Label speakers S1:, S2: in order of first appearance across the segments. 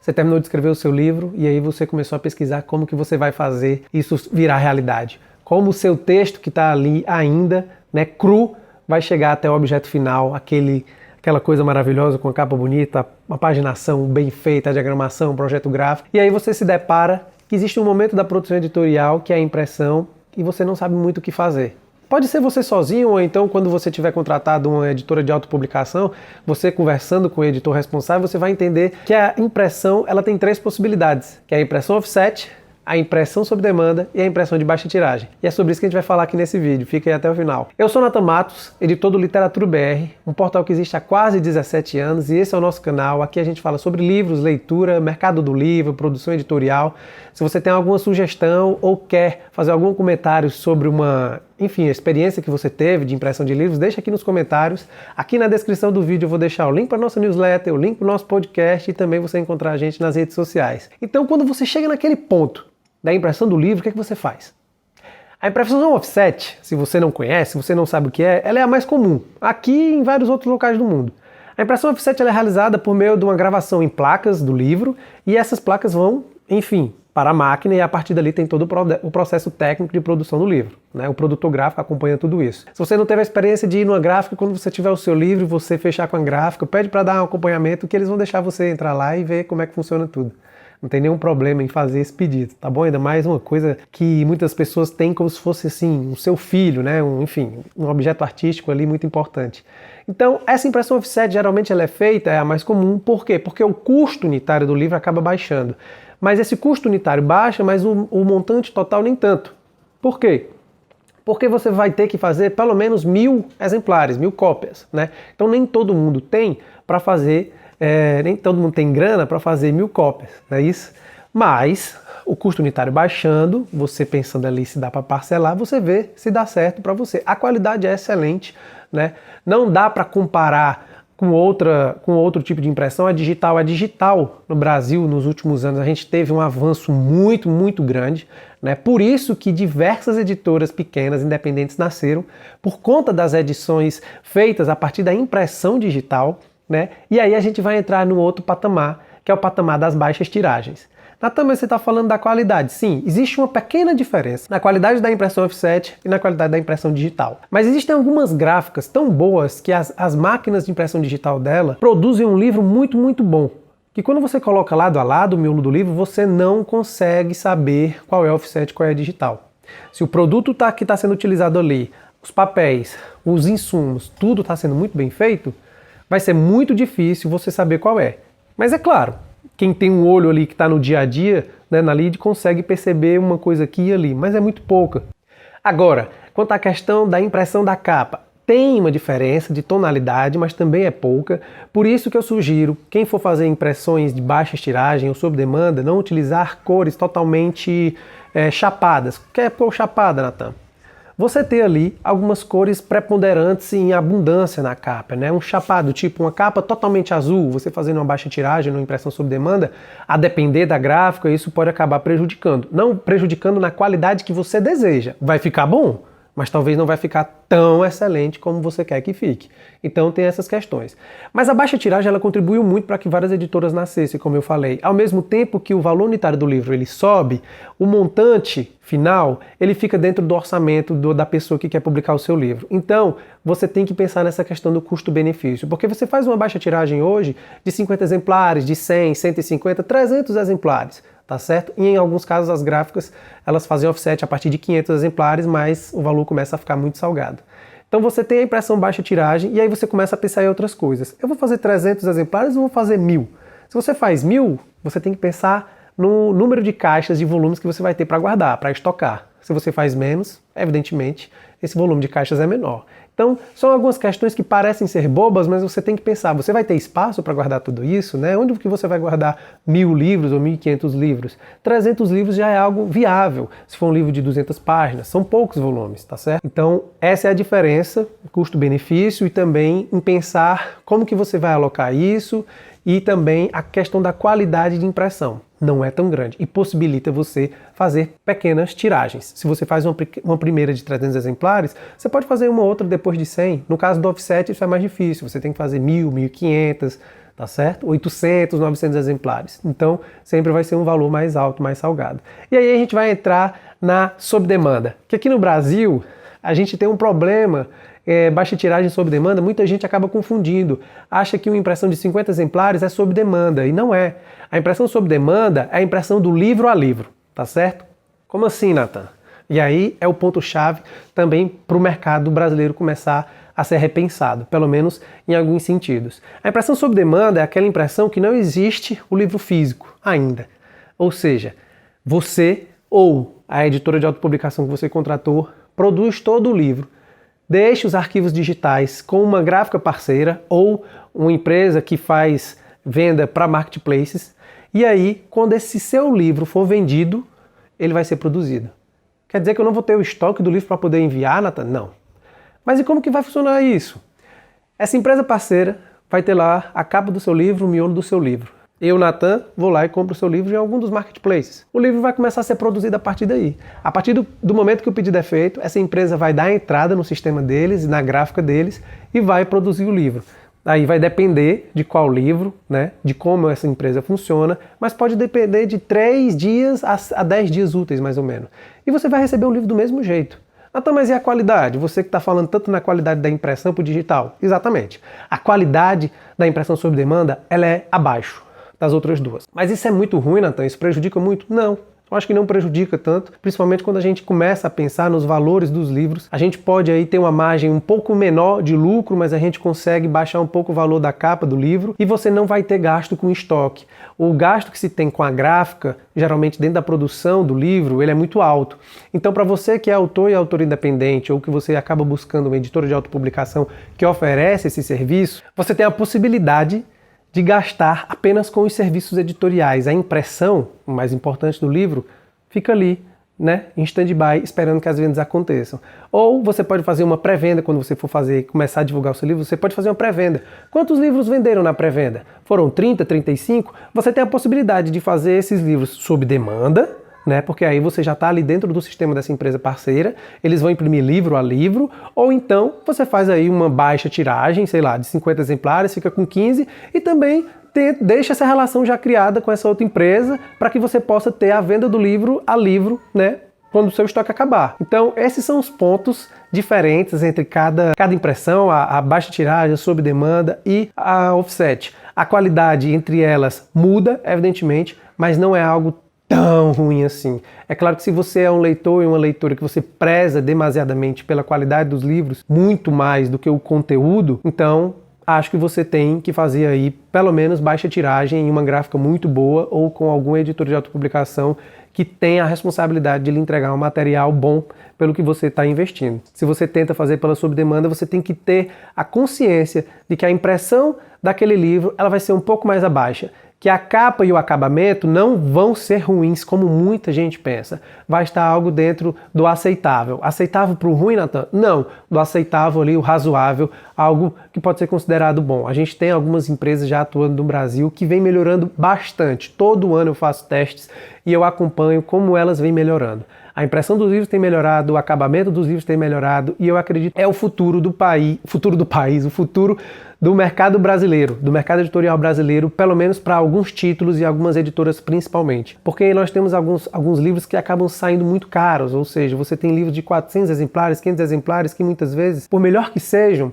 S1: Você terminou de escrever o seu livro e aí você começou a pesquisar como que você vai fazer isso virar realidade. Como o seu texto que está ali ainda, né, cru, vai chegar até o objeto final, aquela coisa maravilhosa com a capa bonita, uma paginação bem feita, a diagramação, um projeto gráfico. E aí você se depara que existe um momento da produção editorial que é a impressão e você não sabe muito o que fazer. Pode ser você sozinho, ou então quando você tiver contratado uma editora de autopublicação, você conversando com o editor responsável, você vai entender que a impressão ela tem 3 possibilidades, que é a impressão offset, a impressão sob demanda e a impressão de baixa tiragem. E é sobre isso que a gente vai falar aqui nesse vídeo, fica aí até o final. Eu sou Nathan Matos, editor do Literatura BR, um portal que existe há quase 17 anos, e esse é o nosso canal. Aqui a gente fala sobre livros, leitura, mercado do livro, produção editorial. Se você tem alguma sugestão ou quer fazer algum comentário sobre a experiência que você teve de impressão de livros, deixa aqui nos comentários. Aqui na descrição do vídeo eu vou deixar o link para a nossa newsletter, o link para o nosso podcast e também você encontrar a gente nas redes sociais. Então, quando você chega naquele ponto da impressão do livro, o que é que você faz? A impressão offset, se você não conhece, se você não sabe o que é, ela é a mais comum, aqui e em vários outros locais do mundo. A impressão offset ela é realizada por meio de uma gravação em placas do livro e essas placas vão, para a máquina e a partir dali tem todo o processo técnico de produção do livro, né? O produtor gráfico acompanha tudo isso. Se você não teve a experiência de ir numa gráfica, quando você tiver o seu livro e você fechar com a gráfica, pede para dar um acompanhamento que eles vão deixar você entrar lá e ver como é que funciona tudo. Não tem nenhum problema em fazer esse pedido, tá bom? Ainda mais uma coisa que muitas pessoas têm como se fosse assim, o seu filho, né? Um objeto artístico ali muito importante. Então, essa impressão offset geralmente ela é feita, é a mais comum, por quê? Porque o custo unitário do livro acaba baixando. Mas esse custo unitário baixa, mas o montante total nem tanto. Por quê? Porque você vai ter que fazer pelo menos 1000 exemplares, 1000 cópias, né? Então nem todo mundo tem para fazer, nem todo mundo tem grana para fazer 1000 cópias, não é isso? Mas o custo unitário baixando, você pensando ali se dá para parcelar, você vê se dá certo para você. A qualidade é excelente, né? Não dá para comparar com outro tipo de impressão. A digital no Brasil nos últimos anos a gente teve um avanço muito, muito grande, né? Por isso que diversas editoras pequenas, independentes nasceram, por conta das edições feitas a partir da impressão digital, né? E aí a gente vai entrar no outro patamar, que é o patamar das baixas tiragens. Nathan, mas você está falando da qualidade. Sim, existe uma pequena diferença na qualidade da impressão offset e na qualidade da impressão digital. Mas existem algumas gráficas tão boas que as máquinas de impressão digital dela produzem um livro muito, muito bom. Que quando você coloca lado a lado o miolo do livro, você não consegue saber qual é offset e qual é digital. Se o produto que está sendo utilizado ali, os papéis, os insumos, tudo está sendo muito bem feito, vai ser muito difícil você saber qual é. Mas é claro, quem tem um olho ali que está no dia a dia, né, na lid, consegue perceber uma coisa aqui e ali, mas é muito pouca. Agora, quanto à questão da impressão da capa, tem uma diferença de tonalidade, mas também é pouca. Por isso que eu sugiro, quem for fazer impressões de baixa tiragem ou sob demanda, não utilizar cores totalmente chapadas. O que é cor chapada, Nathan? Você ter ali algumas cores preponderantes em abundância na capa, né? Um chapado, tipo uma capa totalmente azul, você fazendo uma baixa tiragem, uma impressão sob demanda, a depender da gráfica, isso pode acabar prejudicando. Não prejudicando na qualidade que você deseja. Vai ficar bom, mas talvez não vai ficar tão excelente como você quer que fique. Então tem essas questões. Mas a baixa tiragem ela contribuiu muito para que várias editoras nascessem, como eu falei. Ao mesmo tempo que o valor unitário do livro ele sobe, o montante final ele fica dentro do orçamento da pessoa que quer publicar o seu livro. Então você tem que pensar nessa questão do custo-benefício, porque você faz uma baixa tiragem hoje de 50 exemplares, de 100, 150, 300 exemplares. Tá certo? E em alguns casos as gráficas elas fazem offset a partir de 500 exemplares, mas o valor começa a ficar muito salgado. Então você tem a impressão baixa tiragem e aí você começa a pensar em outras coisas. Eu vou fazer 300 exemplares ou vou fazer 1000? Se você faz 1000, você tem que pensar no número de caixas de volumes que você vai ter para guardar, para estocar. Se você faz menos, evidentemente, esse volume de caixas é menor. Então, são algumas questões que parecem ser bobas, mas você tem que pensar, você vai ter espaço para guardar tudo isso, né? Onde que você vai guardar 1000 livros ou 1500 livros? 300 livros já é algo viável, se for um livro de 200 páginas, são poucos volumes, tá certo? Então, essa é a diferença, custo-benefício e também em pensar como que você vai alocar isso e também a questão da qualidade de impressão. Não é tão grande e possibilita você fazer pequenas tiragens. Se você faz uma primeira de 300 exemplares, você pode fazer uma outra depois de 100. No caso do offset isso é mais difícil, você tem que fazer 1000, 1500, tá certo? 800, 900 exemplares. Então, sempre vai ser um valor mais alto, mais salgado. E aí a gente vai entrar na sob demanda, que aqui no Brasil a gente tem um problema, baixa tiragem sob demanda, muita gente acaba confundindo, acha que uma impressão de 50 exemplares é sob demanda, e não é. A impressão sob demanda é a impressão do livro a livro, tá certo? Como assim, Nathan? E aí é o ponto-chave também para o mercado brasileiro começar a ser repensado, pelo menos em alguns sentidos. A impressão sob demanda é aquela impressão que não existe o livro físico ainda. Ou seja, você ou a editora de autopublicação que você contratou produz todo o livro, deixa os arquivos digitais com uma gráfica parceira ou uma empresa que faz venda para marketplaces, e aí, quando esse seu livro for vendido, ele vai ser produzido. Quer dizer que eu não vou ter o estoque do livro para poder enviar, Nathan? Não. Mas e como que vai funcionar isso? Essa empresa parceira vai ter lá a capa do seu livro, o miolo do seu livro. Eu, Nathan, vou lá e compro o seu livro em algum dos marketplaces. O livro vai começar a ser produzido a partir daí. A partir do momento que o pedido é feito, essa empresa vai dar a entrada no sistema deles, na gráfica deles, e vai produzir o livro. Aí vai depender de qual livro, né, de como essa empresa funciona, mas pode depender de 3 dias a 10 dias úteis, mais ou menos. E você vai receber o livro do mesmo jeito. Então, mas e a qualidade? Você que está falando tanto na qualidade da impressão para o digital. Exatamente. A qualidade da impressão sob demanda, ela é abaixo das outras duas. Mas isso é muito ruim, Nathan? Isso prejudica muito? Não. Eu acho que não prejudica tanto, principalmente quando a gente começa a pensar nos valores dos livros. A gente pode aí ter uma margem um pouco menor de lucro, mas a gente consegue baixar um pouco o valor da capa do livro e você não vai ter gasto com estoque. O gasto que se tem com a gráfica, geralmente dentro da produção do livro, ele é muito alto. Então, para você que é autor e autor independente ou que você acaba buscando uma editora de autopublicação que oferece esse serviço, você tem a possibilidade de gastar apenas com os serviços editoriais. A impressão, o mais importante do livro, fica ali, né, em stand-by, esperando que as vendas aconteçam. Ou você pode fazer uma pré-venda quando você for começar a divulgar o seu livro, você pode fazer uma pré-venda. Quantos livros venderam na pré-venda? Foram 30, 35? Você tem a possibilidade de fazer esses livros sob demanda, né? Porque aí você já está ali dentro do sistema dessa empresa parceira, eles vão imprimir livro a livro, ou então você faz aí uma baixa tiragem, sei lá, de 50 exemplares, fica com 15, e também deixa essa relação já criada com essa outra empresa, para que você possa ter a venda do livro a livro, né? Quando o seu estoque acabar. Então, esses são os pontos diferentes entre cada impressão, a baixa tiragem, a sob demanda e a offset. A qualidade entre elas muda, evidentemente, mas não é algo tão ruim assim. É claro que se você é um leitor e uma leitora que você preza demasiadamente pela qualidade dos livros, muito mais do que o conteúdo, então acho que você tem que fazer aí pelo menos baixa tiragem em uma gráfica muito boa ou com algum editor de autopublicação que tenha a responsabilidade de lhe entregar um material bom pelo que você está investindo. Se você tenta fazer pela sob demanda, você tem que ter a consciência de que a impressão daquele livro ela vai ser um pouco mais abaixo, que a capa e o acabamento não vão ser ruins como muita gente pensa. Vai estar algo dentro do aceitável. Aceitável para o ruim, Nathan? Não. Do aceitável ali, o razoável, algo que pode ser considerado bom. A gente tem algumas empresas já atuando no Brasil que vem melhorando bastante. Todo ano eu faço testes e eu acompanho como elas vêm melhorando. A impressão dos livros tem melhorado, o acabamento dos livros tem melhorado e eu acredito que é o futuro do país, o futuro do mercado brasileiro, do mercado editorial brasileiro, pelo menos para alguns títulos e algumas editoras principalmente. Porque nós temos alguns livros que acabam saindo muito caros, ou seja, você tem livros de 400 exemplares, 500 exemplares que muitas vezes, por melhor que sejam,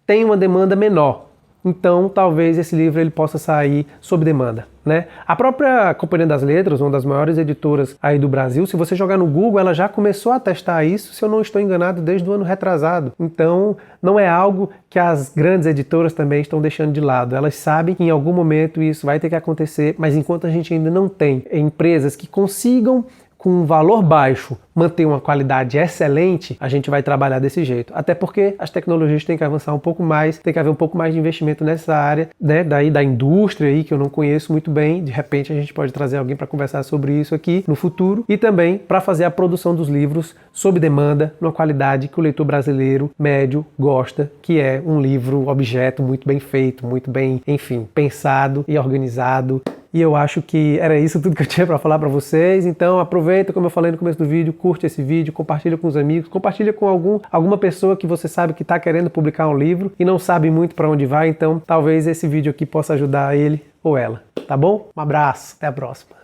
S1: tem uma demanda menor. Então, talvez esse livro ele possa sair sob demanda, né? A própria Companhia das Letras, uma das maiores editoras aí do Brasil, se você jogar no Google, ela já começou a testar isso, se eu não estou enganado, desde o ano retrasado. Então, não é algo que as grandes editoras também estão deixando de lado. Elas sabem que em algum momento isso vai ter que acontecer, mas enquanto a gente ainda não tem empresas que consigam com um valor baixo, manter uma qualidade excelente, a gente vai trabalhar desse jeito. Até porque as tecnologias têm que avançar um pouco mais, tem que haver um pouco mais de investimento nessa área, né, daí da indústria aí, que eu não conheço muito bem. De repente a gente pode trazer alguém para conversar sobre isso aqui no futuro. E também para fazer a produção dos livros sob demanda, numa qualidade que o leitor brasileiro médio gosta, que é um livro objeto muito bem feito, muito bem, enfim, pensado e organizado E eu acho que era isso tudo que eu tinha para falar para vocês. Então aproveita, como eu falei no começo do vídeo, curte esse vídeo, compartilha com os amigos, compartilha com alguma pessoa que você sabe que está querendo publicar um livro e não sabe muito para onde vai. Então talvez esse vídeo aqui possa ajudar ele ou ela. Tá bom? Um abraço, até a próxima.